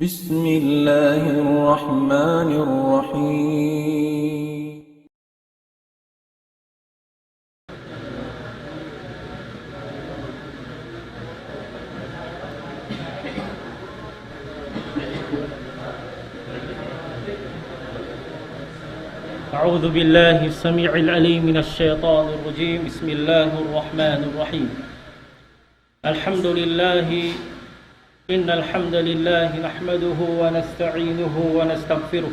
بسم الله الرحمن الرحيم. أعوذ بالله السميع العليم من الشيطان الرجيم. بسم الله الرحمن الرحيم. الحمد لله إن الحمد لله نحمده ونستعينه ونستغفره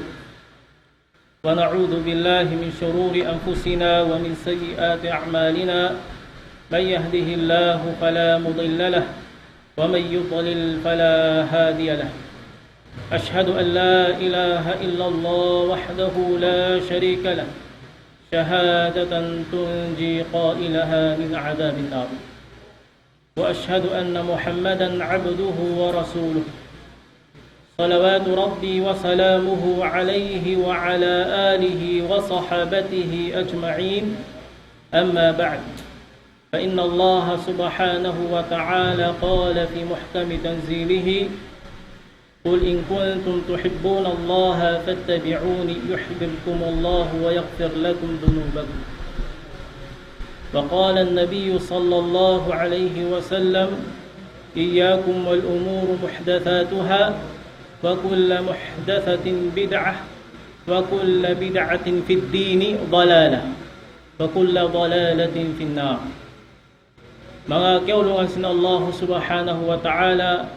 ونعوذ بالله من شرور أنفسنا ومن سيئات أعمالنا. من يهده الله فلا مضل له ومن يضلل فلا هادي له. أشهد أن لا إله إلا الله وحده لا شريك له شهادة تنجي قائلها من عذاب النار. وأشهد أن محمدا عبده ورسوله صلوات ربي وسلامه عليه وعلى آله وصحابته أجمعين. أما بعد، فإن الله سبحانه وتعالى قال في محكم تنزيله: قل إن كنتم تحبون الله فاتبعوني يحببكم الله ويغفر لكم ذنوبكم. وقال النبي صلى الله عليه وسلم: إياكم والأمور محدثاتها وكل محدثة بدعة وكل بدعة في الدين ضلالة وكل ضلالة في النار. Mga kaulungan sin Allah subhanahu wa ta'ala,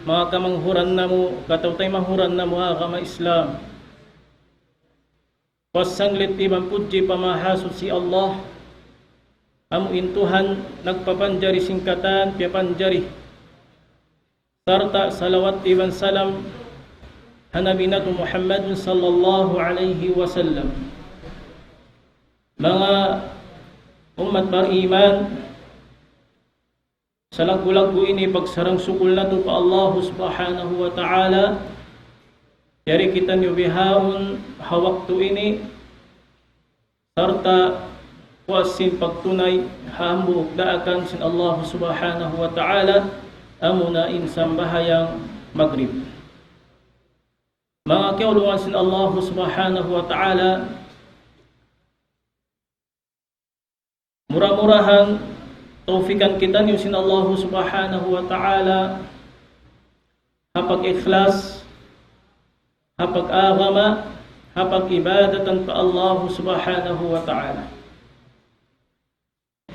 mga kamanghuran na mo, katawtay mahuran na mo agama Islam. Wasanglit ibang pudji pamahasod si Allah, amuin Tuhan nagpapanjari singkatan piapanjari. Sarta salawat ibang salam hanabi nato Muhammad sallallahu alaihi wasallam. Mga umat beriman, sa lagu-lagu ini pagsarang sukul na ito pa Allah subhanahu wa ta'ala. Yari kita niubihaon hawak to ini sarta kuasin pagtunay hambuk daakan sin Allah subhanahu wa ta'ala amuna insang bahayang maghrib. Mga kaulungan sin Allah subhanahu wa ta'ala, murah-murahan taufikan kita niyo sin Allah subhanahu wa ta'ala hapag ikhlas, hapag agama, hapag ibadatan pa Allah subhanahu wa ta'ala.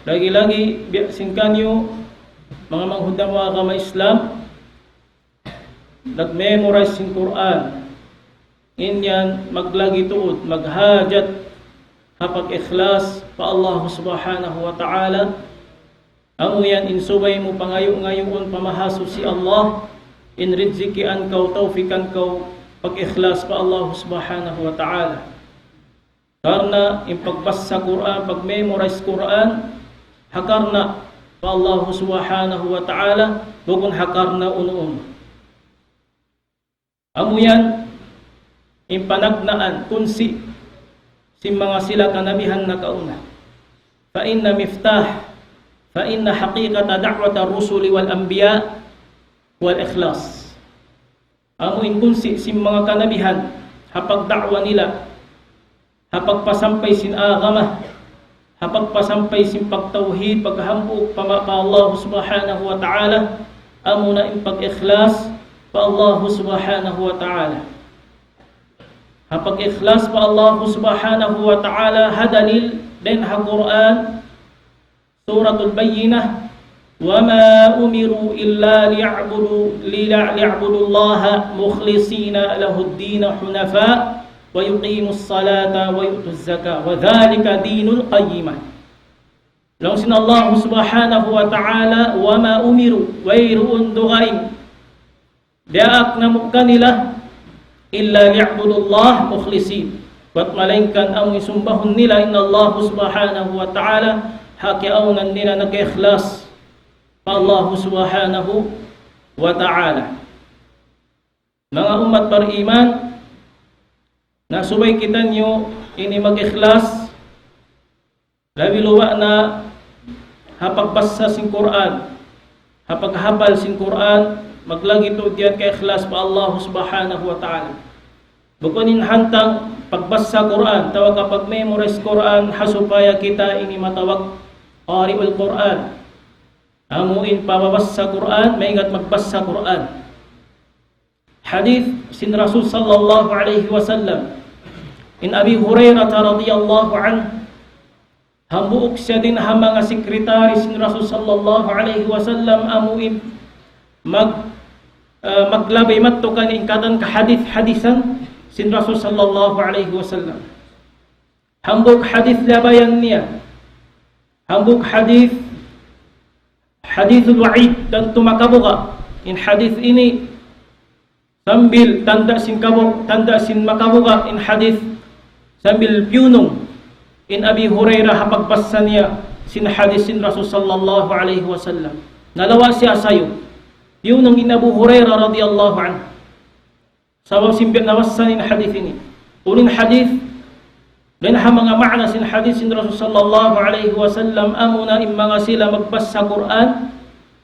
Lagi-lagi biyasin kanyo mga manghudang wa agama Islam, nag-memorize sin Quran, inyan maglagi tuod, maghajat, hapag ikhlas pa Allah subhanahu wa ta'ala. Amo yan insubay mo pangayo-ngayon pamahaso si Allah, inridzikian kaw, tawfikan kaw, pag-ikhlas pa Allah subhanahu wa ta'ala. Karna impagbasa Quran, pag-memorize Quran, hakarna pa Allah subhanahu wa ta'ala, bugon hakarna unoon. Amo yan impanagnaan kunsi si mga sila kanabihan na kauna. Fa inna miftah فإن حقيقة دعوة الرسل والأنبياء والإخلاص. Amo in si mga kanabihan hapag da'wa nila, hapag pasampay sin agama, hapag pasampay sin pagtauhid, paghambug pa Allah subhanahu wa ta'ala, amo na in pag-ikhlas pa Allah subhanahu wa ta'ala. Hapag ikhlas pa Allah subhanahu wa ta'ala hadalil din ha Quran Suratul Bayyinah, وَمَا أُمِرُوا إِلَّا لِيَعْبُدُوا اللَّهَ مُخْلِصِينَ لَهُ الدِّينَ حُنَفَاءَ وَيُقِيمُوا الصَّلَاةَ وَيُؤْتُوا الزَّكَاةَ وَذَلِكَ دِينُ الْقَيِّمَةِ. Lawan sin Allah subhanahu wa ta'ala, وَمَا أُمِرُوا وَيْرُؤُنْ دُغَرِمْ diak na kanila illa li'abudullah mukhlisin, wat malainkan ang isumbahon nila inna Allah subhanahu wa ta'ala, hakiaunan nila nag-ikhlas pa Allah subhanahu wa ta'ala. Mga umat beriman, nasubay kita nyo ini mag-ikhlas, labi luwa na hapagbasa sin Quran, hapaghapal sin Quran, maglagi to diyan kay ikhlas pa Allah subhanahu wa ta'ala. Bukunin hantang pagbasa Quran, tawag kapag memorize Quran, hasupaya kita ini matawag qari'ul Quran. Amuin pababasa Quran, maingat magbasa Quran. Hadith sin Rasul sallallahu alaihi wasallam. In Abi Hurairah radhiyallahu anhu, hambuok siya din ha mga sekretary sin Rasul sallallahu alaihi wasallam amuin maglabay mattukan ingkatan ka hadith-hadisan sin Rasul sallallahu alaihi wasallam. Hambuk hadith labayan niya. Hambuk hadithul wa'id dan tumakabuka. In hadith ini sambil tanda sin makabuka in hadith sambil piunong in Abi Hurairah hapagbasa niya sin hadith sin Rasul sallallahu alaihi wasallam. Nalawa siya sayo. Yun ang in Abu Hurairah radhiyallahu anhu. Sabab simbil nawasan in hadith ini. Unin hadith dan mga makna sin hadith sin Rasul sallallahu alaihi wasallam amuna in mga sila magbasa Quran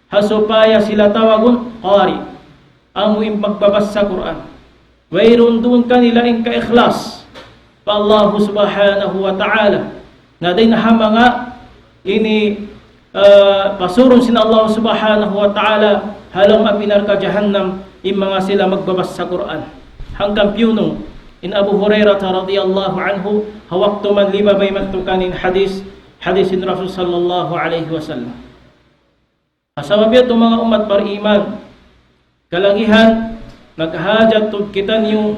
hasupaya sila tawagon qari. Amu in magbabasa Quran. Wayron doon kanila in ka-ikhlas pa Allah subhanahu wa ta'ala. Na din mga ini pasurong sin Allah subhanahu wa ta'ala halang mapinar ka jahannam in mga sila magbabasa Quran. Hanggang piyunong in Abu Hurairah radhiyallahu anhu hawakto man libabay magtukanin hadis in Rasul sallallahu alaihi wasallam. Asabab ito mga umat bariman kalagihan naghajat tud kita niyo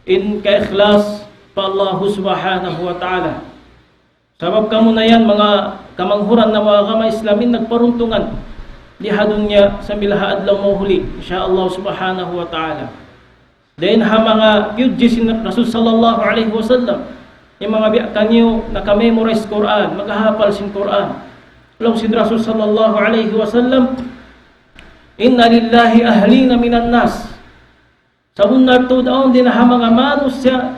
in ka-ikhlas pa Allah subhanahu wa ta'ala. Sabab kamo na yan mga kamanghuran na mga kama Islamin nagparuntungan lihadon niya sa milaha adlaw mahuli insyaallah subhanahu wa ta'ala. Then ha mga yudjis Rasul sallallahu alaihi wasallam yung mga biyakan niyo nakamemorize Quran, maghahapal sin Quran. Long sin Rasul sallallahu alaihi wasallam inna lillahi ahlina minan nas. Sabun narto daon din ha mga manus siya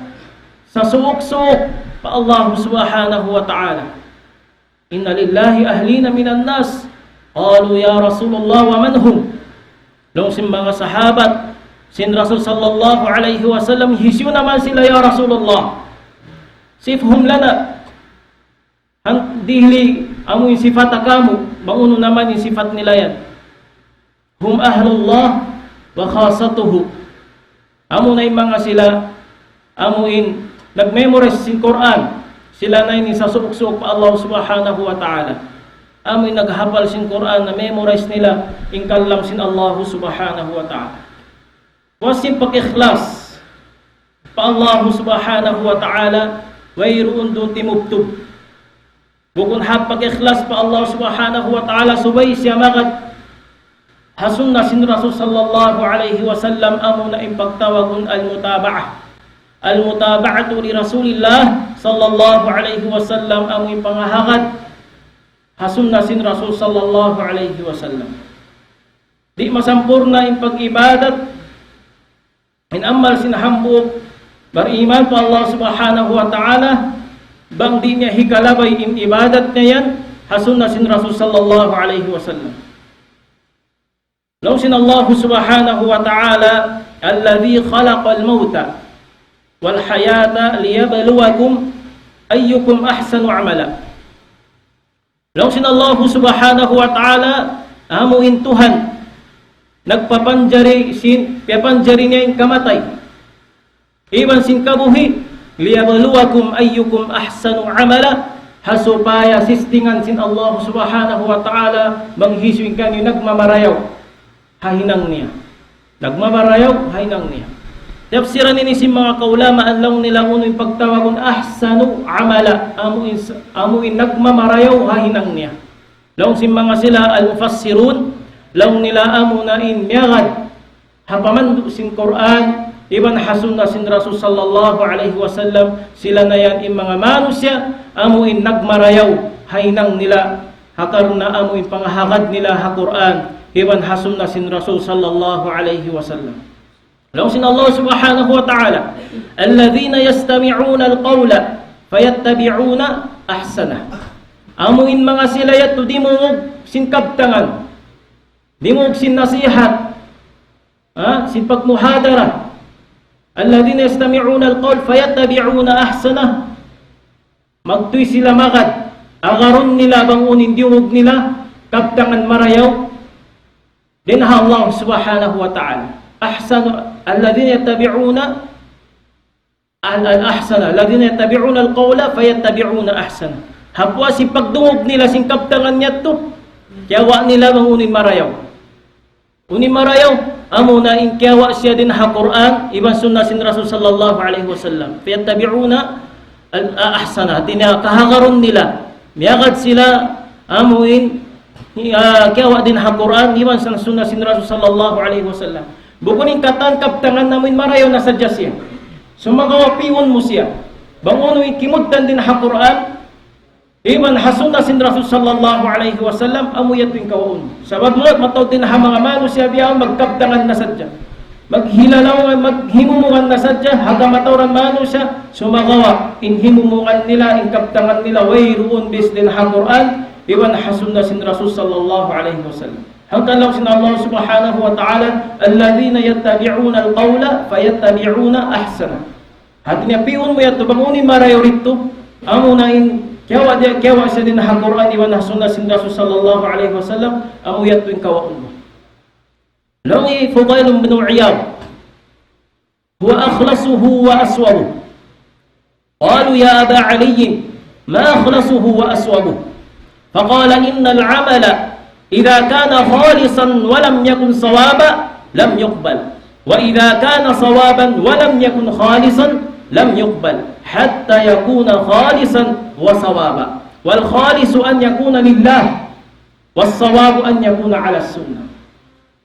sa suok-suok pa Allah subhanahu wa ta'ala. Inna lillahi ahlina minan nas. Qalu ya Rasulullah wa man hum? Long sin mga sahabat sin Rasul sallallahu alaihi wasallam hisyu naman sila ya Rasulullah. Sifhum lana. Dihli amo yung sifat akamu, mauno naman yung sifat nila yan. Hum ahlullah wa khasatuhu. Amo na yung mga sila amuin nag-memorize sin Quran. Sila na yung sa suok-suok pa Allah subhanahu wa ta'ala. Amoy naghapal sin Quran na memorize nila ingkalam sin Allah subhanahu wa ta'ala. Wasin pag-ikhlas pa Allah subhanahu wa ta'ala wayroon doon timubtub. Bukun hat pag-ikhlas pa Allah subhanahu wa ta'ala subay siya magad hasun na sin Rasul sallallahu alaihi wasallam amo na impagtawagon al-mutaba'ah. Al-mutaba'atu li Rasulillah sallallahu alaihi wasallam amo impangahagad hasun na sin Rasul sallallahu alaihi wasallam. Di masampurna yung pag-ibadat in amal sin hambuk beriman pa Allah subhanahu wa ta'ala bang di niya hikalabay in ibadat niya yan hasun na sin Rasul sallallahu alaihi wasallam. Law sin Allah subhanahu wa ta'ala alladhi khalaqa al-mauta wal hayata liyabluwakum ayyukum ahsanu amala. Law sin Allah subhanahu wa ta'ala amuin Tuhan nagpapanjari niya yung kamatay iban sin kabuhi liyabluwakum ayyukum ahsanu amala hasupaya sistingan sin Allah subhanahu wa ta'ala manghiswing kanyo nagmamarayaw hahinang niya. Nagmamarayaw hahinang niya. Tafsiran ini si mga kaulama anlang nila uno'y pagtawagon ahsanu amala amuin nagmamarayaw hahinang niya. Laong si mga sila al-mufassirun laong nila amunain miyagad hapaman sin Quran iban hasun na sin Rasul sallallahu alaihi wasallam sila na yan in mga manusya amuin nagmarayaw hahinang nila hakar na amuin pangahagad nila ha Quran iban hasun na sin Rasul sallallahu alaihi wasallam. Laong sin Allah subhanahu wa ta'ala alladhina yastami'una al-qawla fayattabi'una ahsana. Amuin mga sila yato di mo sin kabtangan di mo sin nasihat sin pagmuhadara. Alladhina yastami'una al-qawl fayattabi'una ahsana. Magtuy sila magad, agaron nila bangunin diwog nila, kabtangan marayaw. Din Allah subhanahu wa ta'ala. Ahsana alladhina yattabi'una al-ahsana, alladhina yattabi'una al-qawla fayattabi'una ahsana. Hapwa si pagdungog nila sing kabtangan niya to. Kiyawa nila bangunin marayaw. Unin marayaw, amo na in kiyawa siya din ha Quran, ibang sunnah sin Rasul sallallahu alaihi wasallam. Fayattabi'una al-ahsana. Tina kahagaron nila. Miyagad sila amuin kiyawa din ha Quran, ibang sunnah sin Rasul sallallahu alaihi wasallam. Bukunin katan kabtangan namin marayaw na sadya siya. Sumagawapion mo siya. Bangunin kimuddan din ha Quran, iman hasunna sin Rasul sallallahu alaihi wasallam amuyat yung kawaon. Sabab mo mataw din ha mga mano siya biyaw magkabdangan na sadya. Maghilalaw maghimumungan na sadya haga matawran mano siya sumagawa in himumungan nila in kabdangan nila wayruun bis din ha Quran iwan hasunna sin Rasul sallallahu alaihi wasallam. Hanggang lang sin Allah subhanahu wa ta'ala alladhina yattabi'una al-qawla fayattabi'una ahsana. Hati niya piun mo yato bangunin marayo rito amo na in Kiyawa siya din na Quran iwan na sunnah sin Rasul sallallahu alaihi wasallam amuyat tuwing kawaon mo. Langi Fudail bin Iyad huwa akhlasuhu wa aswabuhu. Qalu ya Aba Ali ma akhlasuhu wa aswabuhu. Faqala inna al-amala idha kana khalisan wa lam yakun sawaba lam yuqbal. Wa idha kana sawaban wa lam yakun khalisan lam yuqbal hatta yakuna khalisan wa sawaba. Wal khalisu an yakuna lillah was sawabu an yakuna ala sunnah.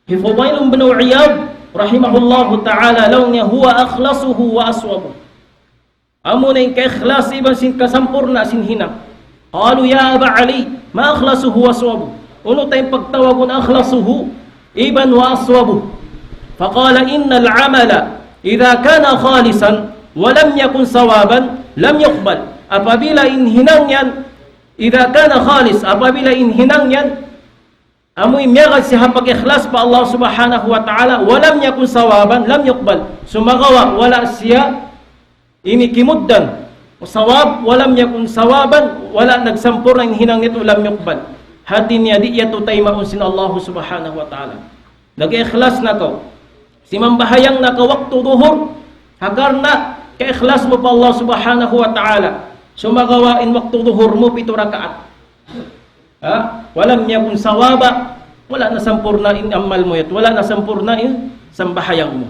Fudail bin Iyad rahimahullahu ta'ala law niya huwa akhlasuhu wa aswabu. Amo na yung ka-ikhlas iban sin kasampurna sin hinang. Qalu ya Aba Ali ma akhlasuhu wa aswabu. Uno tayong pagtawagon akhlasuhu iban wa aswabu. Faqala innal amala idha kana khalisan walam yakun sawaban lam yuqbal. Apabila inhinang yan idha kana khalis, apabila inhinang yan amoy miyagad siya pag-ikhlas pa Allah subhanahu wa ta'ala walam yakun sawaban lam yuqbal. Sumagawa wala siya inikimuddan sawab walam yakun sawaban wala nagsampur ng hinang nito lam yuqbal. Hati niya di yato tayo maunsin Allah subhanahu wa ta'ala. Nag-ikhlas na ko si mambahayang na kawakto duhur hagar na ka-ikhlas mo pa Allah subhanahu wa ta'ala sumagawain waktu duhur mo 7 rakaat. Walam yakun sawaba wala na sampurna in amal mo yat wala na sampurna in sambahayang mo.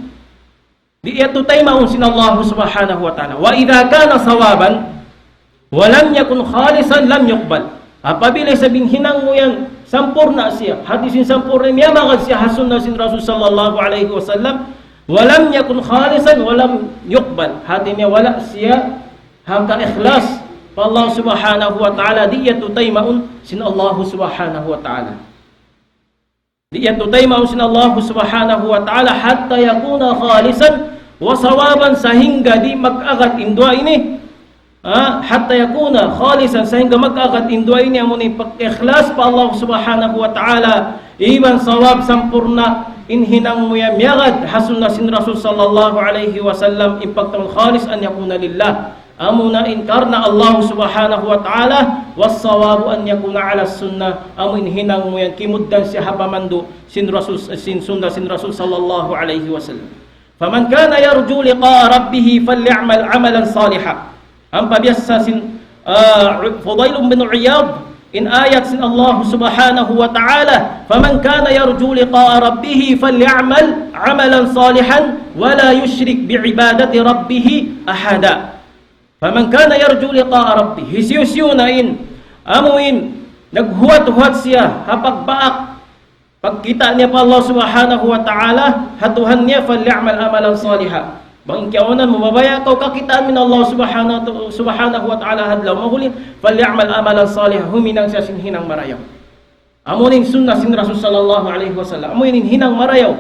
Di yato tayo maunsin Allah subhanahu wa ta'ala. Wa idha kana sawaban walam yakun khalisan lam yuqbal. Apabila sabing hinang mo yan sampurna siya hadisin sampurna niya magad siya hasunna sin Rasul sallallahu alaihi wasallam walam yakun khalisan walam yuqbal. Hati niya wala siya hangka ikhlas pa Allah subhanahu wa ta'ala di yato tayo maun sin Allah subhanahu wa ta'ala. Di yato tayo maun sin Allah subhanahu wa ta'ala hatta yakuna khalisan wa sawaban sahingga di mag-agat indua ini. Hatta yakuna khalisan sehingga mag-agat indua ini amunin pag-ikhlas pa Allah subhanahu wa ta'ala iban sawab sampurna inhinang mo yan miyagad hasunna sin Rasul sallallahu alaihi wasallam impagtang khalis an yakuna lillah amuna inkarna Allah subhanahu wa ta'ala was sawabu an yakuna ala sunnah amun hinang mo yan kimuddan siya hapamando sin Rasul sin sunnah sin Rasul sallallahu alaihi wasallam. Faman kana yarju liqa rabbih falyamal amalan salihan. Ang pabiyasa sin Fudail bin Iyad in ayat sin Allah subhanahu wa ta'ala faman kana yarju liqa rabbih falyamal amalan salihan wala yushrik biibadati rabbih ahada. Faman kana yarju liqa rabbih hisyusyunain amuin naghuwat-huwat siya hapagbaak pagkita niya pa Allah subhanahu wa ta'ala hatuhan niya falyamal amalan salihan. Bang kiyawanan mo mabaya kaw kakitaan min Allah subhanahu wa ta'ala hadlaw mahulin falyamal amalan salihan huminang siya sin hinang marayaw. Amunin sunnah sin Rasul sallallahu alaihi wasallam amunin hinang marayaw.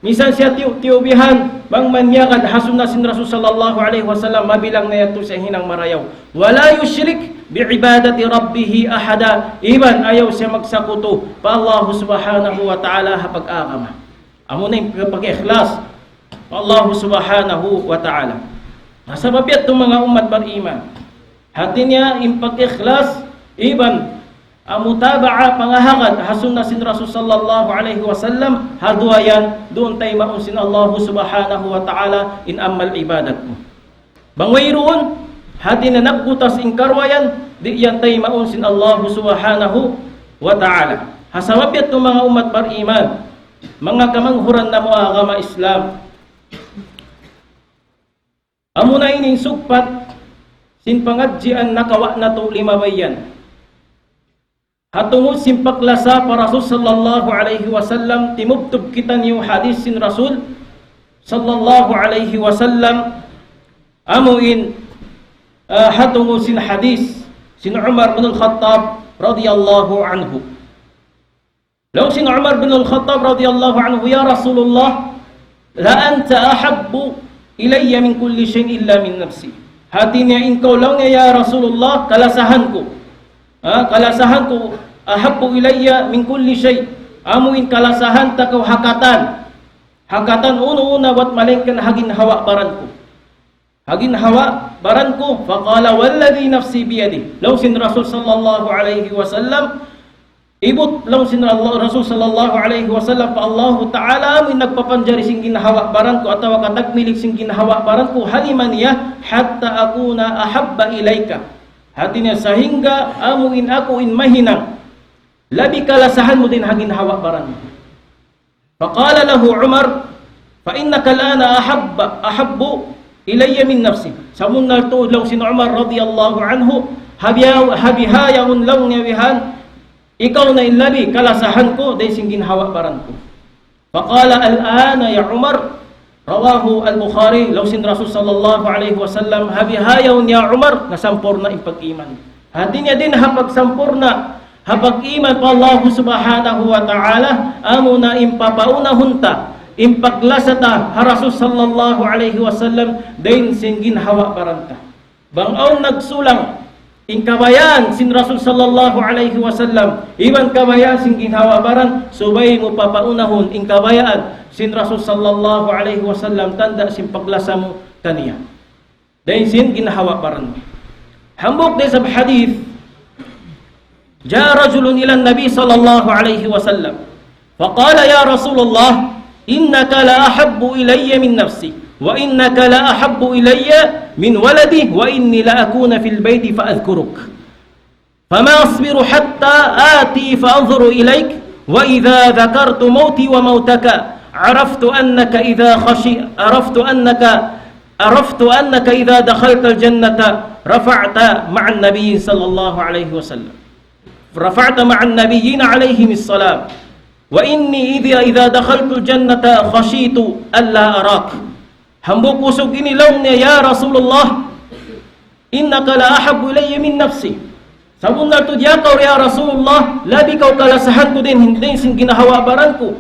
Misan siya tiubihan bang manyagad hasunna sin Rasul sallallahu alaihi wasallam mabilang na yato siya hinang marayaw. Wala yushrik biibadati rabbih ahada iban ayaw siya magsakuto pa Allah subhanahu wa ta'ala hapag-agama. Amo na yung pag-ikhlas Allah subhanahu wa ta'ala. Sabab itong mga umat beriman, hati niya yung pag-ikhlas, iban mutaba'a pangahangad hasun na sin Rasul sallallahu alaihi wasallam haduayan doon tayo maunsin Allah subhanahu wa ta'ala in amal ibadat mo. Bangway roon, hati na nagbutas in karwayan, di yan tayo maunsin Allah subhanahu wa ta'ala. Hasabab itong mga umat beriman, mga kamanghuran na mo agama Islam, amo na ining sugpat sin pangadjian nakawa na to limabayan. Hatungod sin paklasa para Rasul sallallahu alaihi wasallam timubtub kita niyo hadis sin Rasul sallallahu alaihi wasallam amuin hatungod sin hadis sin Umar bin Al-Khattab radhiyallahu anhu. Law sin Umar bin Al-Khattab radhiyallahu anhu, ya Rasulullah, la anta ahabbu ilayya min kulli shay'in illa min nafsi. Hati niya ikaw lang niya, ya Rasulullah, kalasahan ko. Kalasahan ko, ahabbu ilayya min kulli shay'. Amuin kalasahan takaw hakatan. Hakatan uno-una wat malengkan hagin hawa baran ko. Hagin hawa baran ko. Faqala walladhi nafsi biyadi. Law sin Rasul sallallahu alaihi wasallam, ibut lang sin Rasul sallallahu alaihi wasallam pa Allah Ta'ala amin nagpapanjari sing ginhawa baran ko atawa katagmilig sing ginhawa baran ko haliman niya hatta akuna ahabba ilayka. Hati niya sahingga amuin ako in mahinang labi kalasahan mo din hagin hawa baran. Faqala lahu Umar, fa innaka alana ahabbu ilayya min nafsi. Samun naltuod lang sin Umar radiyallahu anhu, habihayaun lang niyawihan, ikaw na ilabi kalasahan ko dahil singgin hawa baran ko. Faqala al-ana ya Umar, rawahu al-Bukhari, law sin Rasul sallallahu alaihi wasallam, habihayaw ya Umar, nasampor na ipag-iman. Hati niya din hapag sampor na, hapag iman pa Allah subhanahu wa ta'ala, amo na impapaunahunta, impaglasata, ha Rasul sallallahu alaihi wasallam, dahil singgin hawa baranta. Bangaw nagsulang, in kabayan sin Rasul sallallahu alaihi wasallam, iban kabayan sin ginhawa baran, subay mo papaunahon in kabayaan sin Rasul sallallahu alaihi wasallam, tanda sin paglasa mo kaniya dahil sin ginhawa baran. Hambok din sa hadith, jaa rajulun ila nabi sallallahu alaihi wasallam faqala ya Rasulullah, innaka la ahabbu ilayya min nafsi wa innaka la ahabbu ilayya min waladi wa inni la akuna fil bayti fa adhkuruk fama asbiru hatta ati fa anzuru ilayk wa idha dhakartu mauti wa mautaka araftu annaka idha dakhalta al jannata rafa'ta ma'a an-nabiyyin sallallahu alayhi wa sallam rafa'ta ma'a an-nabiyyin alayhim as-salam wa inni idha dakhaltu al jannata khashitu alla arak. Hambok usog inilaw niya, ya Rasulullah, innaka la ahabbu ilayya min nafsi. Sabon na to diya ka, ya Rasulullah, labi kaw kalasahan ko din, hindi sin ginahawa baran ko.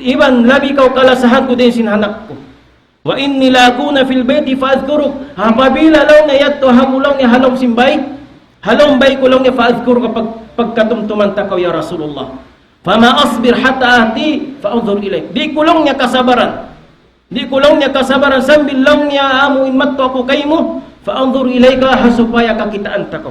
Iban, labi kaw kalasahan ko din sin hanak ko. Wa inni la akuna fil bayti fa adhkuruk. Hapabila law niya yadto hamulaw niya halong simbay. Halong bay ko lang niya fa adhkur kapag pagkatumtuman ta kaw, ya Rasulullah. Fama asbir hatta ati fa anzur ilayk. Di ko lang niya kasabaran. Di ko lang niya kasabaran, sambil lang niya amuin matto ako kay mo, fa anzur ilayka hasupaya kakitaan ta ko.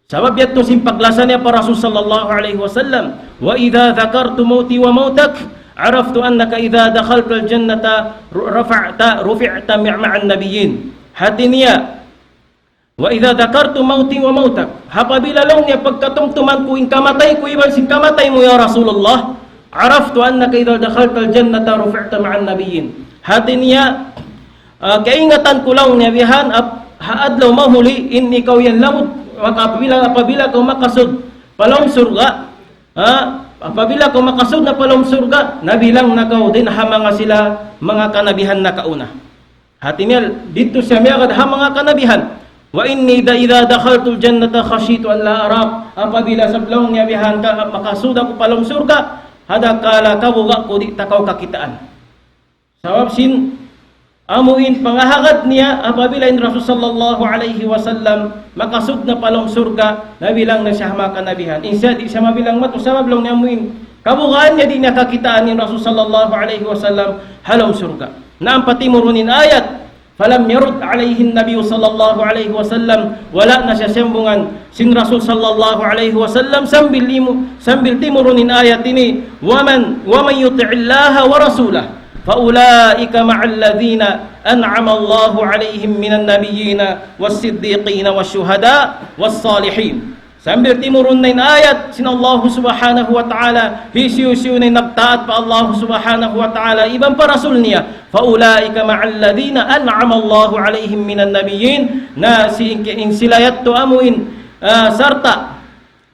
Sabab yato simpaglasan niya para Rasul sallallahu alaihi wasallam, wa idha dhakartu mauti wa mautak araftu annaka idha dakhalta al jannata rufi'ta ma'an nabiyyin. Hati niya, wa idha dhakartu mauti wa mautak, hapabila lang niya pagkatumtuman ko in kamatay ko, iban sin kamatay mo, ya Rasulullah, araftu annaka idha dakhalta al jannata rufi'ta ma'an nabiyyin. Hati niya, kaingatan ko lang niya bihan haadlaw mahuli in ikaw yan lamot apabila kau makasud palong surga, apabila kau makasud na palong surga, nabilang na kau din ha mga sila mga kanabihan na kauna. Hati niya dito siya miyagad ha mga kanabihan, wa inni idha dakhaltu al jannata khashitu an la arak. Apabila sa palong niya bihan ka makasud ako palong surga, hada kala kabuga ko di takaw kakitaan. Sabab sin amuin pangahagad niya apabila in Rasul sallallahu alaihi wasallam makasud na palong surga, nabilang na siya makanabihan. Insa di siya mabilang mato sabab lang niya amuin Kabugaan niya di nakakitaan ni Rasul sallallahu alaihi wasallam halom surga. Na ang patimurunin ayat, falam yarud alaihi Nabi sallallahu alaihi wasallam, wala na siya sembungan sin Rasul sallallahu alaihi wasallam sambil timurunin ayat ini, waman yuti'illaha wa rasulah faulaika ma'al ladzina an'ama Allahu alaihim minan nabiyyina was-siddiqina wasyuhada was-salihin. Sambil timurun na ayat sin Allah subhanahu wa ta'ala, hisiyo-siyo na nagtaat pa Allah subhanahu wa ta'ala ibang pa rasul niya, faulaika ma'al ladhina an'ama Allahu alaihim minan nabiyyin, na sila yatto amuin sarta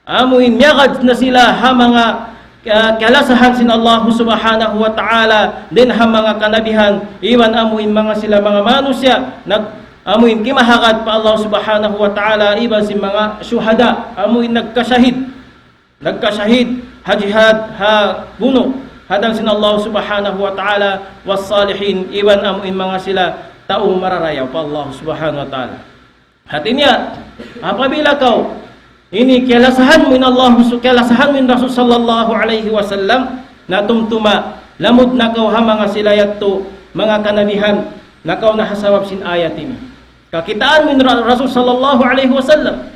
amuin miyagad na sila ha mga kalasahan sin Allah subhanahu wa ta'ala, din ha mga kanabihan iwan amuin mga sila mga manusya amuin kimahagad pa Allah subhanahu wa ta'ala iba si mga syuhada, amuin nagkashahid hajihad ha buno hadang sin Allah subhanahu wa ta'ala was salihin iban amuin mga sila taong mararayaw pa Allah subhanahu wa ta'ala. Hatinya apabila kau ini kalasahan min Allah kalasahan min Rasul sallallahu alaihi wasallam na tumtuma lamud na kau ha mga sila yatto mga kanabihan na kau nahasawab sin ayat ini. Kakitaan min Rasul sallallahu alaihi wasallam,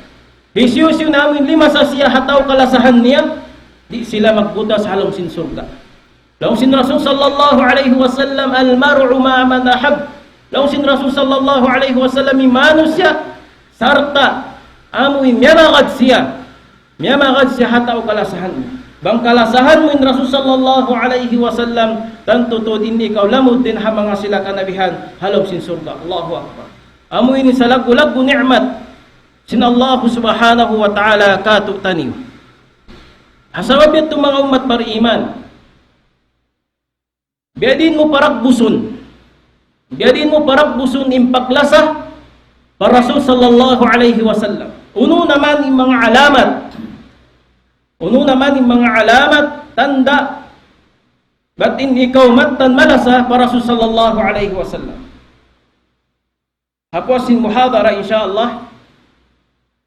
hisiyo-siyo namin lima sa siya hataw kalasahan niya, di sila magbutas halong sin surga. Laong sin Rasul sallallahu alaihi wasallam, al-mar'u ma man ahab. Laong sin Rasul sallallahu alaihi wasallam, imano siya, sarta, amuin, miyamagad siya hataw kalasahan niya. Bang kalasahan min Rasul sallallahu alaihi wasallam, tantutod hindi ikaw lamod din ha mga sila kanabihan halong sin surga. Allahu Akbar. Amo ini sa lagu-lagu ni'mat sin Allah subhanahu wa ta'ala katu taniw. Hasabab yato mga umat bariman, biadin mo parakbusun impaklasah para Rasul sallallahu alaihi wasallam. Uno naman yung mga alamat tanda batin ikaw matan malasa para Rasul sallallahu alaihi wasallam. Hapos sin muhadara insyaallah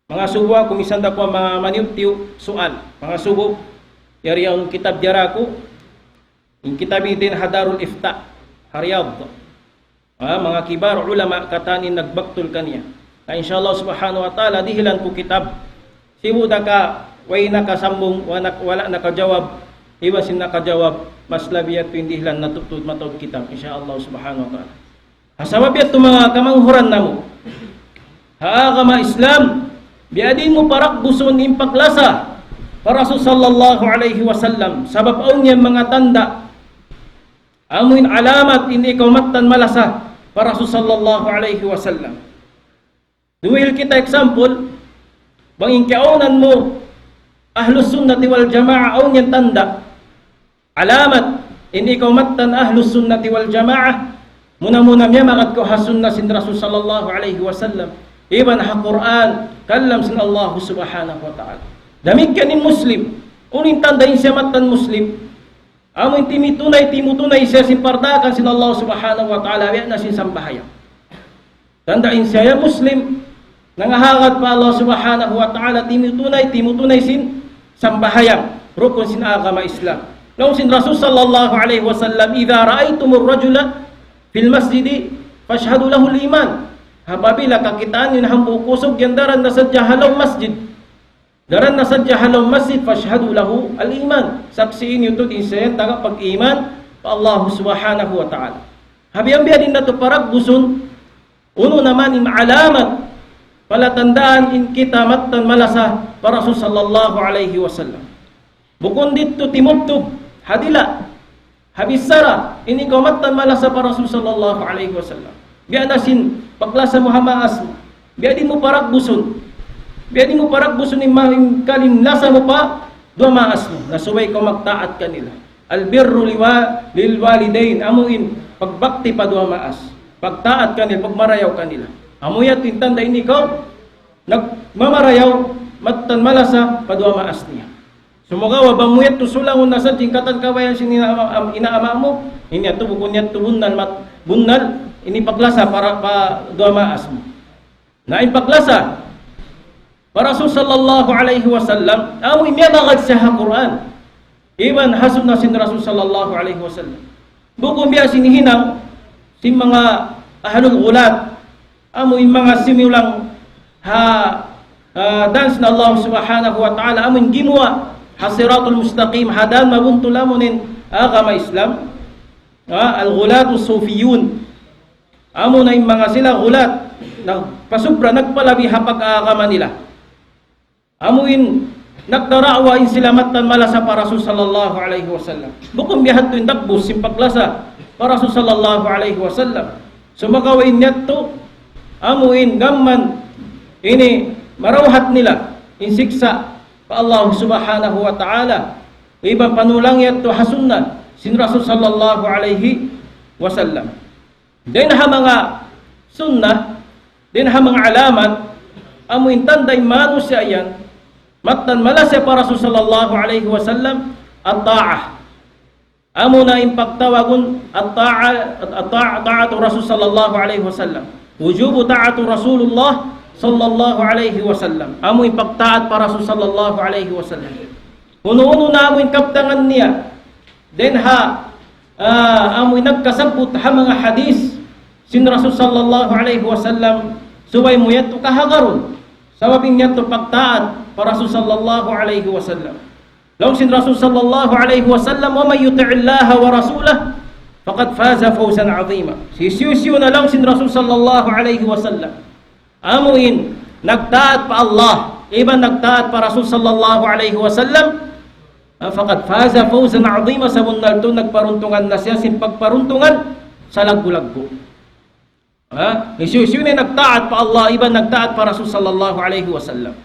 mga subo kumisan da ko mga maniutiw soal mga subo yari ang kitab jarako in kitab din Hadarul Ifta Riyadh mga kibar ulama katanin nagbaktul kaniya na insyaallah subhanahu wa ta'ala dihilan ko kitab sibu da ka way nakasambong wala nakajawab iwasin nakajawab mas labiyat pindihilan natutod matod kitab insyaallah subhanahu wa ta'ala. Hasabab yato mga kamanghuran namo haagama Islam biadin mo parakbuson impaklasa para Rasul sallallahu alaihi wasallam sabab aun niya mga tanda amuin alamat ini ikaw matan malasa para Rasul sallallahu alaihi wasallam. Duwil kita example bang inkaunan mo ahlus sunnati wal jamaah aun niyan tanda alamat ini ikaw matan ahlus sunnati wal jamaah muna miya makat ko hasunna sin Rasul sallallahu alaihi wasallam iban ha Quran kallam sin Allah subhanahu wa ta'ala. Damig kanin muslim uning tandain siya matan muslim amoy timutunay siya sin pardakan sin Allah subhanahu wa ta'ala na sin sambahayang tandain siya muslim nangahangat pa Allah subhanahu wa ta'ala timutunay sin sambahayang rukun sin agama Islam. Laong sin Rasul sallallahu alaihi wasallam idha ra'aytumur rajula fil masjidi fashhadu lahu al-iman. Apabila kakitaan yun hambu kusog yan daran na sadya halaw masjid fashhadu lahu al-iman. Saksiin yun to din siya taga pag-iman pa Allah subhanahu wa ta'ala. Habiyang din na to paragbuson uno naman im alamat palatandaan in kita matan malasa para Rasul sallallahu alaihi wasallam. Bukon dito timubtub hadila habisara ini kamatan malasa para Rasul sallallahu alaihi wasallam. Biya nasin paklasa Muhammad asmo. Biya din mo parakbuson imahim kalim lasa mo pa dua maas mo. Nasuway ko magtaat kanila. Albirru lil walidain amuin pagbakti pa dua maas. Pagtaat kanila, pagmarayaw kanila. Amuyat tintanda ini ko nagmamarayaw matan malasa pa dua maas niya. Sumoga wabang muyat tusulangon nasa tingkatan kawayan sin inaama mo. Ini ato bukun niya tubunnal bunnal ini paglasa para pa dua maas mo. Na ipaglasa para Rasul sallallahu alaihi wasallam amoy miyabagad sa Quran. iban hasud na sin Rasul sallallahu alaihi wasallam. Bukom biya sinihinang si mga ahlul gulat amoy mga simulang dance na Allah subhanahu wa ta'ala amoy gimwa hasiratul mustaqim hadan mabuntulamunin agama Islam al-gulat sufiyun amo na yung mga sila gulat pasubra nagpalabi hapag agama nila amuin nagdaraawa in sila matan mala sa Rasul sallallahu alaihi wasallam. Bukom bihat to indakbus simpaglasa Rasul sallallahu alaihi wasallam. Sumagawin niyadto amuin gamman ini marawhat nila in siksa pa Allah subhanahu wa ta'ala. Iba panulang yadto hasunna sin Rasul sallallahu alaihi wasallam. Din ha mga sunnah, din ha mga alamat amuin tanday manusya yan matan malasya para Rasul sallallahu alaihi wasallam at-ta'ah. Amo na impagtawagon at-ta'atu Rasul sallallahu alaihi wasallam. Wujubu ta'atu Rasulullah sallallahu alaihi wasallam. Amo impagtaat para Rasul sallallahu alaihi wasallam. Uno-uno na amo inkaptangan niya. Den ha amo nagkasabot ha mga hadis sin Rasul sallallahu alaihi wasallam subay mo yato kahagaron. Sababing niya to pagtaat para Rasul sallallahu alaihi wasallam. Law sin Rasul sallallahu alaihi wasallam wa may yuti'illaha wa rasulahu faqad faza fawzan 'azima. Sisiyo na lang sin Rasul sallallahu alaihi wasallam. Amuin nagtaat pa Allah, iban nagtaat pa Rasul sallallahu alaihi wasallam faqad faza fawzan 'azima sa munalto nagparuntungan na siya sin pagparuntungan sa lagbo-lagbo. Sisiyo na nagtaat pa Allah, iban nagtaat pa Rasul sallallahu alaihi wasallam.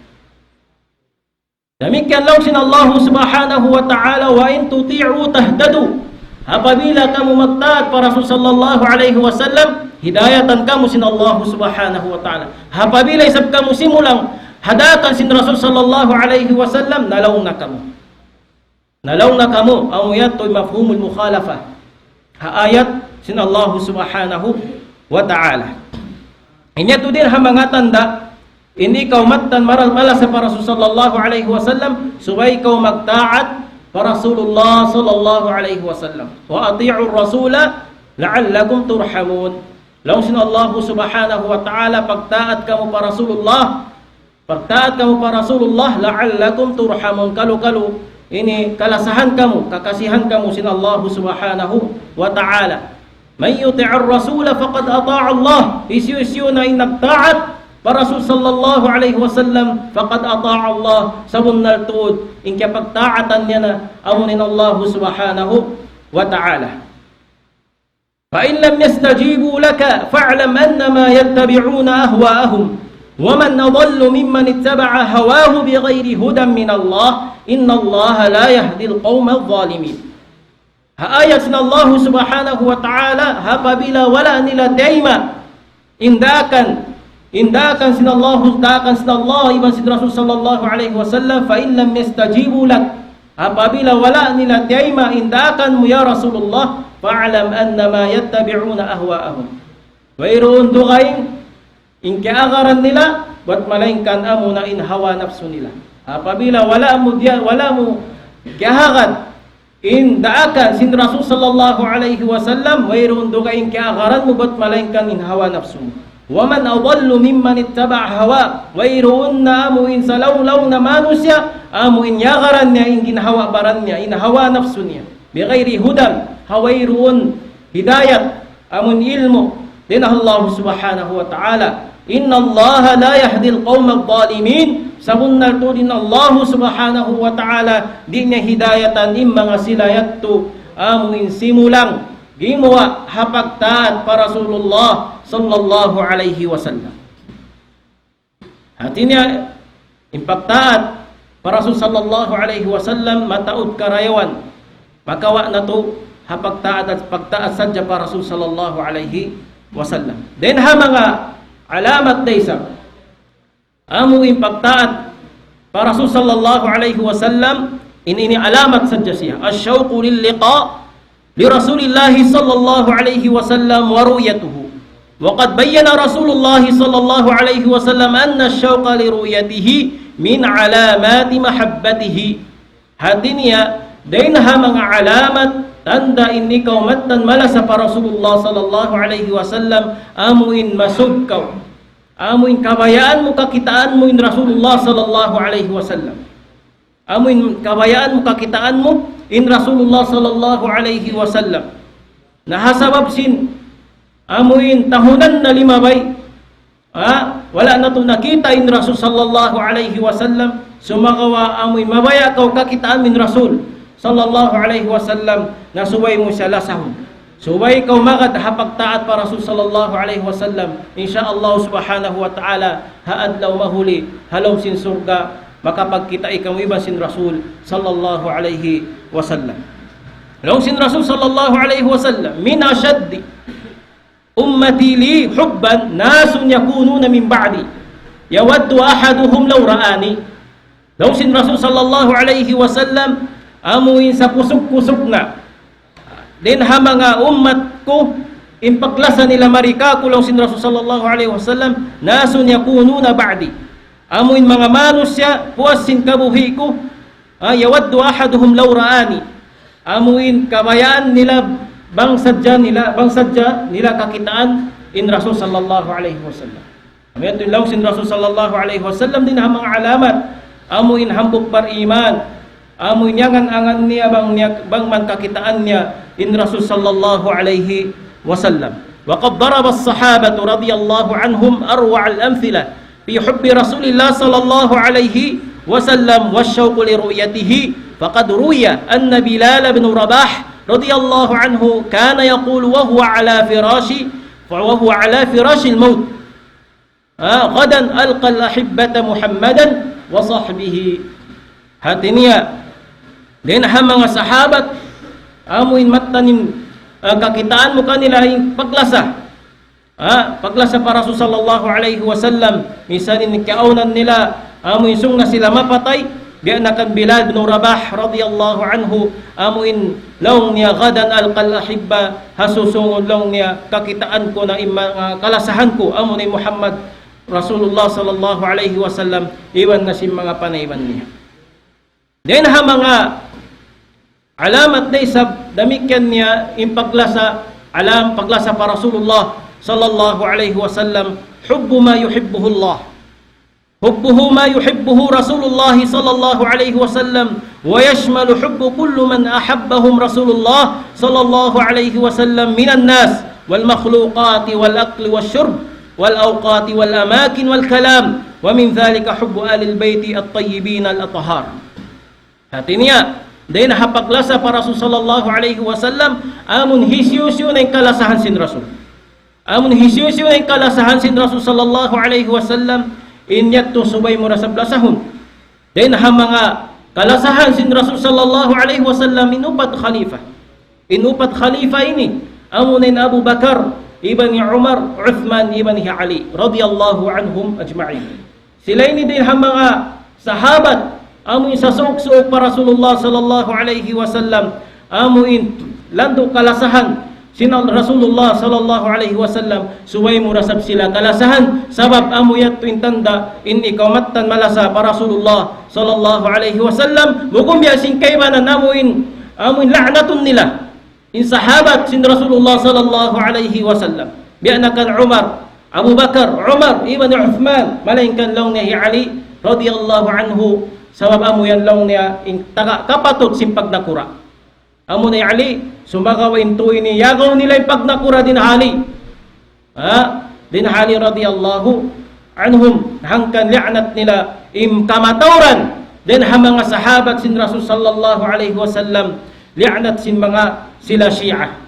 Demikian lang sin Allah subhanahu wa ta'ala wa in tuti'u tahtadu. Apabila kamu magtaat para Rasul sallallahu alaihi wasallam, hidayatan kamu sin Allah subhanahu wa ta'ala. Apabila isab kamu simulang hadatan sin Rasul sallallahu alaihi wasallam, nalaw na kamu. Nalaw na kamu. Ang ayat to'y mafhumul mukhalafah. Ayat sin Allah subhanahu wa ta'ala. Inyato din ha mga tanda hindi ikaw matan mala sa Rasul sallallahu alaihi wasallam subay ikaw magtaat para Rasulullah sallallahu alaihi wasallam wa ati'u ar-rasula la'allakum turhamun. Law sin Allah subhanahu wa ta'ala pagtaat kamo para Rasulullah la'allakum turhamun kalu ini kalasahan kamo kakasihan kamo sin Allah subhanahu wa ta'ala. May yuti'ir rasula faqad ata'a Allah. Isyu na nagtaat para Rasul sallallahu alaihi wasallam faqad ata'a Allah sabun naltud in kaya pagtaatan niya na amunin Allah subhanahu wa ta'ala. Fa in lam yastajibu laka fa'lam annama yattabi'una ahwa'ahum wa man adallu mimman ittaba'a hawahu bighayri hudan min Allah inna Allah la yahdi al-qawma adh-dhalimin. Ayat sin Allah subhanahu wa ta'ala apabila wala nila daima indakan sin Allah iban sin Rasul sallallahu alaihi wasallam fa in lam yastajibu lak apabila wala nila daima indakan mo ya Rasulullah fa'lam annama yattabi'una ahwa'ahum. Wayroon dugain in kaagaran nila wat malaingkan amo na in hawa nafsu nila. Apabila wala mo gahagad in daakan sin Rasul sallallahu alaihi wasallam wayroon dugain kaagaran mo bat malaingkan in hawa nafsu. Waman adallu mimman ittaba' hawa wayroon na amuin sa lawlaw na manusya amuin yagaran niya in ginhawa baran niya in hawa nafsu niya bighayri hudan hawayroon hidayat amun ilmu din Allah subhanahu wa ta'ala inna Allah la yahdi al-qawma adh-dhalimin sabunnal to din Allah subhanahu wa ta'ala di niya hidayatan in mga sila yatto amuin simulang gimuwa hapagtaat para Rasulullah sallallahu alaihi wasallam. Hati niya impagtaat para Rasul sallallahu alaihi wasallam mataud karayawan makawa na to hapagtaat at pagtaat sadya para Rasul sallallahu alaihi wasallam. Then ha mga alamat daysa amo impagtaat para Rasul sallallahu alaihi wasallam ini alamat sadya siya asyauqu lil liqa لرسول الله صلى الله عليه وسلم ورؤيته وقد بين رسول الله صلى الله عليه وسلم أن الشوق لرؤيته من علامات محبته. Hati niya Dainha mga alamat tanda ini kaumatan malasa para Rasulullah sallallahu alaihi wasallam amuin masud kau. Amuin kabayaan mo kakitaan mo in Rasulullah sallallahu alaihi wasallam. Amuin kabayaan mo kakitaan mo in Rasulullah sallallahu alaihi wasallam. Nahasabab sin amuin tahunan na limabay. Wala na to nakita in Rasul sallallahu alaihi wasallam. Sumagawa amuin mabaya kau kakitaan min Rasul sallallahu alaihi wasallam na suway mo siya lasahon. Suway kau magad hapagtaat para Rasul sallallahu alaihi wasallam. Insyaallah subhanahu wa ta'ala haadlaw mahuli halaw sin surga makapagkita ikaw iba sin Rasul sallallahu alaihi wasallam. Halaw sin Rasul sallallahu alaihi wasallam min ashaddi ummati li hubban nasun yakununa min ba'di yawaddu ahaduhum law ra'ani. Halaw sin Rasul sallallahu alaihi wasallam amuin sa kusog-kusog na din ha mga ummat ko impaklasa nila marika kulaw sin Rasul sallallahu alaihi wasallam nasun yakununa ba'di amuin mga manusya puas sin kabuhi ko yawaddu ahaduhum law ra'ani amuin kabayaan nila bangsadya nila kakitaan in Rasul sallallahu alaihi wasallam. Amin law sin Rasul sallallahu alaihi wasallam din ha mga alamat amuin hambok par iman amoy niyangan angan niya bang man kakitaan niya in Rasul sallallahu alaihi wasallam. Wa qad daraba as-sahabatu radiyallahu anhum arwa' al-amthila fi hubbi Rasulillah sallallahu alaihi wasallam wasyauq li ru'yatihi. Faqad ruya anna Bilal bin Rabah radiyallahu anhu kana yaqulu wa huwa ala firashi al-maut ghadan alqa al-ahibbata Muhammadan wa sahbihi. Hati niya din ha mga sahabat amuin matanim kakitaan mo kanila yung paglasa para Rasul sallallahu alaihi wasallam. Misanin kaunan nila amuin sung na sila mapatay di anakan Bilal bin Rabah radiyallahu anhu amuin laong niya gadan alqal ahibba hasusungon laong niya kakitaan ko na mga kalasahan ko amun ni Muhammad Rasulullah sallallahu alaihi wasallam iwan na si mga panayban niya. Din ha mga alamat na isab damikan niya impaglasa paglasa para Rasulullah sallallahu alaihi wasallam hubbu ma yuhibbuhu Allah hubbuhu ma yuhibbuhu Rasulullah sallallahu alaihi wasallam wa yashmalu hubbu kullu man ahabbahum Rasulullah sallallahu alaihi wasallam minan nas wal makhluqati wal akli wash shurb wal awqati wal amakin wal kalam wa min dhalika hubbu alil baiti at-tayyibin al-athhar. Hati niya dahil nahapaglasa para Rasul sallallahu alaihi wasallam amun hisyusyo na yung kalasahan sin Rasul. Amun hisyusyo na yung kalasahan sin Rasul sallallahu alaihi wasallam inyat to subay mo sa blasahon. Dahil na mga kalasahan sin Rasul sallallahu alaihi wasallam inupat khalifa ini amunin Abu Bakar ibn Umar Uthman ibn Ali radiyallahu anhum ajma'in. Sila ini din mga sahabat amuin sa suok para Rasulullah sallallahu alaihi wasallam amuin lando kalasahan sinal Rasulullah sallallahu alaihi wasallam suway mo rasab sila kalasahan sabab amuyat tuin tanda in ikaw matan malasa para Rasulullah sallallahu alaihi wasallam bugum yasin kaybanan amuin la'natun nila in sahabat sin Rasulullah sallallahu alaihi wasallam bi'anakan Umar Abu Bakar Umar ibn Uthman malainkan law niya Ali radiyallahu anhu sabab amo yan lang niya taga kapatot simpag nakura. Amo ni Ali sumagawain tuwi ni yagaw nila yung pagnakura din Ali. Din Ali radiyallahu anhum hangkan li'nat nila kamatauran din ha mga sahabat sin Rasul sallallahu alaihi wasallam li'nat sin mga sila Syiah.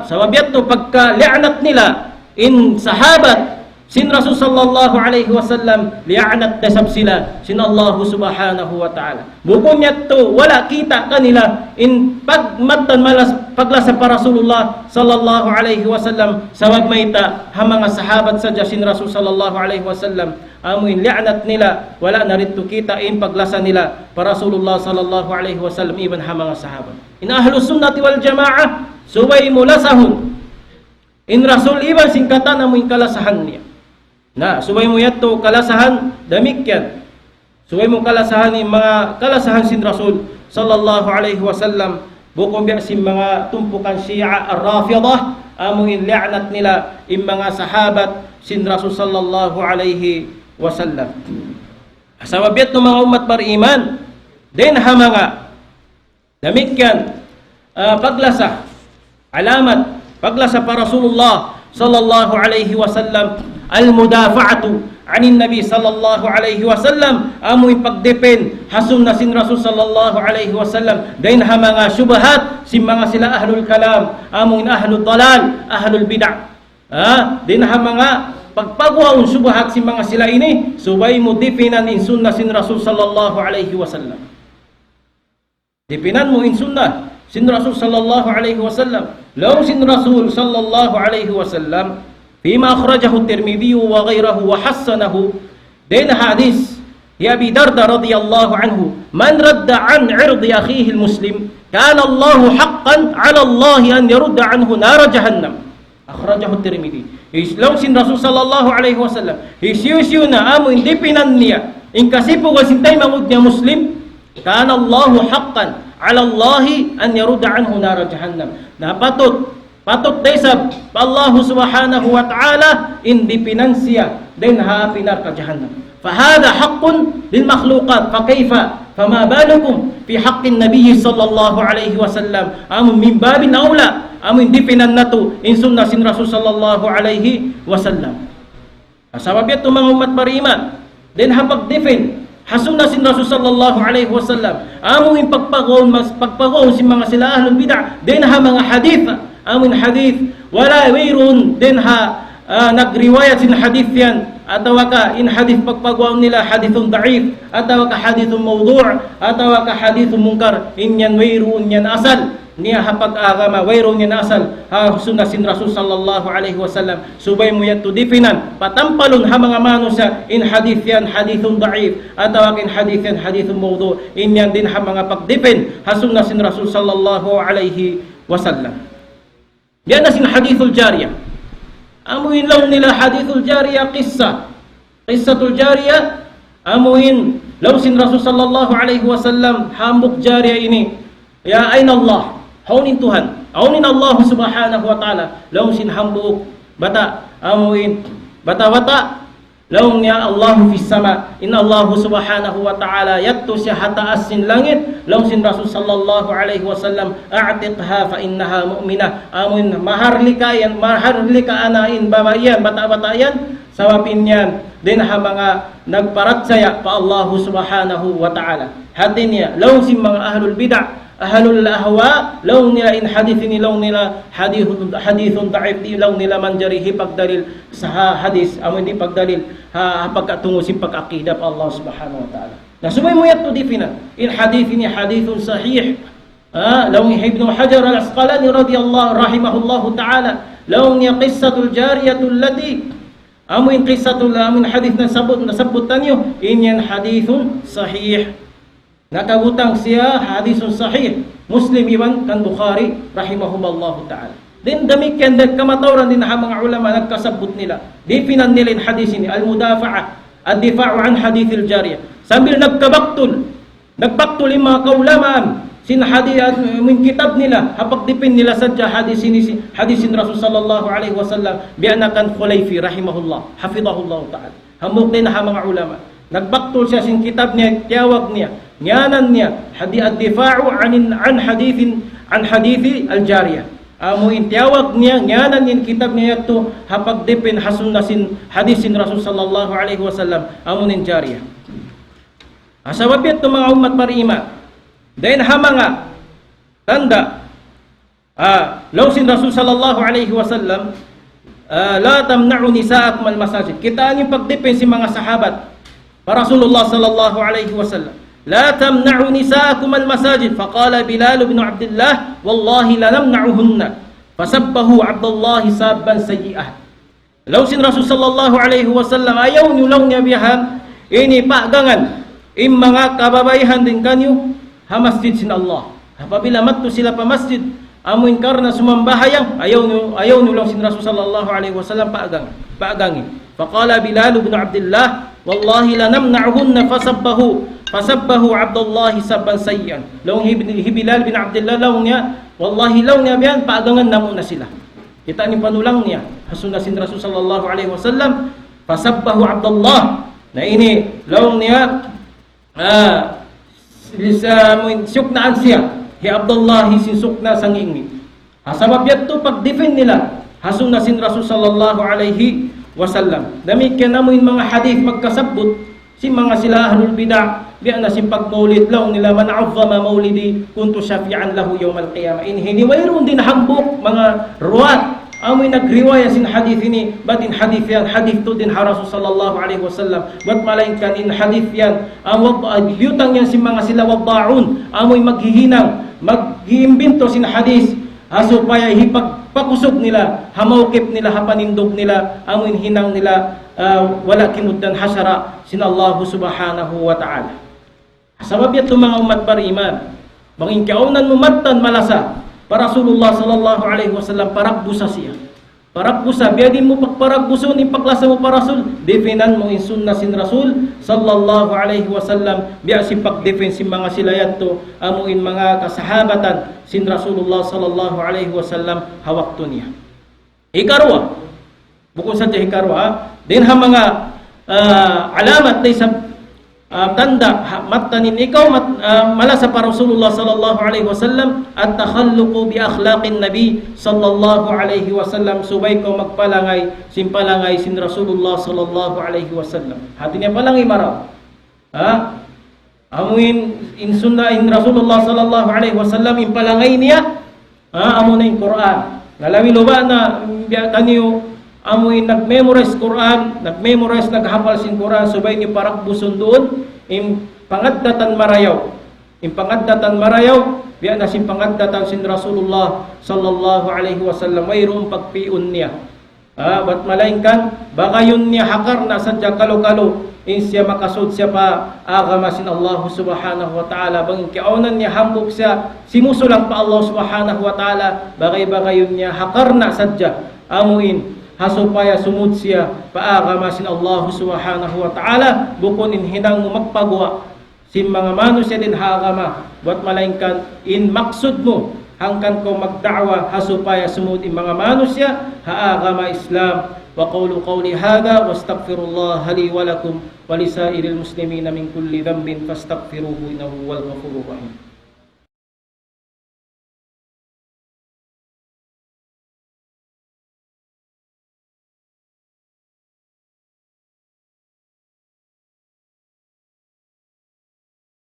Sabab yato pagka li'nat nila in sahabat sin Rasul sallallahu alaihi wasallam li'anat nasab sila sin Allah subhanahu wa ta'ala. Bukom yato wala kita kanila in pagmatan malas paglasa para Rasulullah sallallahu alaihi wasallam sabab mayta ha mga sahabat sa sin Rasul sallallahu alaihi wasallam amuin li'anat nila wala narito kita in paglasa nila para Rasulullah sallallahu alaihi wasallam iban ha mga sahabat. In ahlus sunnati wal jamaah subay mulasahun in Rasul iban singkatan amuin kalasahan niya. Na, subay mo yato kalasahan damikyan. Subay mo kalasahan ni mga kalasahan sin Rasul sallallahu alaihi wasallam bukom biya si mga tumpukan Shia ar-Rafidah amo inli'nat nila in mga sahabat sin Rasul sallallahu alaihi wasallam. Sa mabiyat ng mga umat bariman din ha mga demikian paglasa alamat paglasa pa Rasulullah sallallahu alaihi wasallam al-mudafa'atu anin Nabi sallallahu alaihi wasallam amoy pagdepen hasum na sin Rasul sallallahu alaihi wasallam dain ha mga syubhat si mga sila ahlul kalam amoy ahlul dalal ahlul bid'ah din ha mga pagpagwaon syubhat si mga sila ini subay mo depenan in sunnah sin Rasul sallallahu alaihi wasallam depenan mo in sunnah sin Rasul sallallahu alaihi wasallam law sin Rasul sallallahu alaihi wasallam فيما أخرجه الترمذي وغيره وحسنه دين حديث يا أبي دردة رضي الله عنه من رد عن عرض أخيه المسلم كان الله حقا على الله أن يرد عنه نار جهنم أخرجه الترمذي لو سن رسول صلى الله عليه وسلم يسيوسيونا أمو اندبنا نيا إن كسيبو وسنتي ممدنيا مسلم كان الله حقا على الله أن يرد عنه نار جهنم Patut desab Allah subhanahu wa ta'ala indi pinansiya din ha pinar ka jahannam. Fahada haqqun lil makhluqat fa kayfa fama balukum fi haqqin nabiy sallallahu alaihi wasallam am min babin aula am indi pinannatu in sunnah sin Rasul sallallahu alaihi wasallam. Asababiyat to mga umat bariman din ha pagdefend hasunna sin Rasul sallallahu alaihi wasallam amo in pagpagaw si mga sila ahlul bid'ah din ha mga hadith amin hadith wala wayrun din ha nagriwayat sin hadith yan atawa ka in hadith pagpagwaon nila hadithun da'if atawa ka hadithun mawdu' atawa ka hadithun munkar inyan wayrun yan asal niya hapag agama wayrun yan asal ha sunna sin Rasul sallallahu alaihi wasallam subay mo yan to definan patampalon ha mga mano sa in hadith yan hadithun da'if atawa ka in hadith yan hadithun mawdu' inyan din ha mga pagdefend ha sunna sin Rasul sallallahu alaihi wasallam. Yan na sin hadithul jariyah. Amuin law nila hadithul jariyah qissatul jariyah amuin law sin Rasul sallallahu alaihi wasallam hambuk jariyah ini ya aina Allah haunin Tuhan haunin Allah subhanahu wa ta'ala law sin hambuk bata amuin bata law niya Allah fi sama inna Allah subhanahu wa ta'ala yattu siya hataas sin langit law sin Rasul sallallahu alaihi wasallam a'tiqha fa innaha mu'minah amun maharlika anain babayan bata yan sawapin yan din ha mga nagparatsaya pa Allah subhanahu wa ta'ala hatin niya law sin mga ahlul bid'ah ahlul ahwa law nila in hadithin law nila hadithun da'if law nila man jarihi pagdalil sa hadis amo hindi pagdalil pagkatungo sin pag-aqida pa Allah subhanahu wa ta'ala nasubay mo yato difina in hadithin hadithun sahih law ni Ibn Hajar al-Asqalani radiyallahu rahimahullahu ta'ala law ni qissatul jariyatul lati amo in qissatul amin hadith na sabutan niyo inyan hadithun sahih nakabutang siya hadithun sahih Muslim iban kan Bukhari rahimahumullah ta'ala din damikian kamatawran din ha mga ulama nagkasabot nila dipinan nila in hadith ni al-mudafa'a ad-difa'u an hadithil jariyah sambil nagbaktul yung mga kaulamaan sin hadith min kitab nila hapag dipin nila sadya hadisin Rasul sallallahu alaihi wasallam bi anakan Khulayfi rahimahullah hafidhahullah ta'ala hamok din ha mga ulama nagbaktul siya sin kitab niya tiyawag niya nyanan niya ad-difa'u an hadithi al-jariyah amo intiyawag niya nyanan in kitab niya to hapag dipin hasunna sin hadisin Rasul sallallahu alaihi wasallam amo nin jariyah asababit to mga umat bariman dahin ha mga tanda law sin Rasul sallallahu alaihi wasallam la tamna'u nisa'akum al-masajid kitaan yung pagdipin si mga sahabat pa Rasulullah sallallahu alaihi wasallam لا تمنعوا نساءكم المساجد فقال بلال بن عبد الله والله لنمنعهن فسبه عبد الله سابا سيئا لو سن رسول صلى الله عليه وسلم ayaw nyo lang niya biyahan ini paggangan mga kababayan din kanyo ha masjid sin Allah apabila matto sila pa masjid amoin karna sumambahayang ayaw nulang sin Rasul sallallahu alaihi wasallam paagangi. Faqala Bilal ibn Abdullah, wallahi lanamna'hunna fasabbahu Abdullah sabban sayyan. Law Bilal bin Abdullah law niya, wallahi law niya biyan paagangan namo na sila. Kita ni panulang niya hasuna sin Rasul sallallahu alaihi wasallam fasabbahu Abdullah. Na ini law niya suknaan siya hi Abdullah sinsukna sangingni. Sabab yato pag-defend nila hasuna sin Rasul sallallahu alaihi wasallam. Demikian namun mga hadith magkasabot si mga sila ahlul bid'ah biya na simpag-maulid law nila man azzama maulidi kuntu syafi'an lahu yawmal qiyamah. Hindi mayroon din hambok mga ruwat amoy nagriwaya sin hadith ini batin hadith yan hadith to din ha Rasul sallallahu alaihi wasallam wat malainkan in hadith yan biyutang yan si mga sila wadda'un amoy maghihinang maghiimbento sin hadith supaya hipagpakusog nila hamawkip nila hapanindog nila amoy hinang nila wala kinuddan hasyara sin Allah subhanahu wa ta'ala. Sabab yato mga umat bariman banging kaunan mumattan malasa para Rasulullah sallallahu alaihi wasallam paragbusa siya. Paragbusa biadin mo pagparagbuson ipaklasa mo para Rasul, defenan mo in sunnah sin Rasul sallallahu alaihi wasallam biya si pagdefense si mga silayadto amuin mga kasahabatan sin Rasulullah sallallahu alaihi wasallam hawakto niya. Ikarwa. Bukod sa ikarwa, din ha mga alamat na sa tanda matanin ikaw malasa para Rasulullah sallallahu alaihi wasallam at takhalluqu bi akhlaqin nabi sallallahu alaihi wasallam subay ko magpalangay simpalangay sin Rasulullah sallallahu alaihi wasallam hati niya palangay maraw amuin in sunnah in Rasulullah sallallahu alaihi wasallam impalangay niya amo na in Quran nalawi loba na kaniyo amoy nag-memorize Quran, nag-memorize, naghapal sin Quran, subay ni parakbuson doon, im pangaddatan marayaw. Im pangaddatan marayaw, biya na sin pangaddatan sin Rasulullah sallallahu alaihi wasallam, mayroong pagpiun niya. Ba't malaingkan, baka yun niya hakar na sadya kalo-kalo, in siya makasud siya pa agama sin Allah subhanahu wa ta'ala. Bang kiaunan niya hambog siya, simusulang pa Allah subhanahu wa ta'ala, bagay-bagay yun niya hakar na sadya, amuin, hasupaya sumud siya paagama sin Allah subhanahu wa ta'ala bukon in hinang mo magpagwa sin mga manusia din haagama buat malaingkan in maksud mo hangkan ko magda'wa hasupaya sumud in mga manusia haagama Islam wa qawli hadha wastaghfirullah li wa lakum wa lisairil muslimina min kulli dhanbin fastaghfiruhu innahu huwal ghafurur rahim.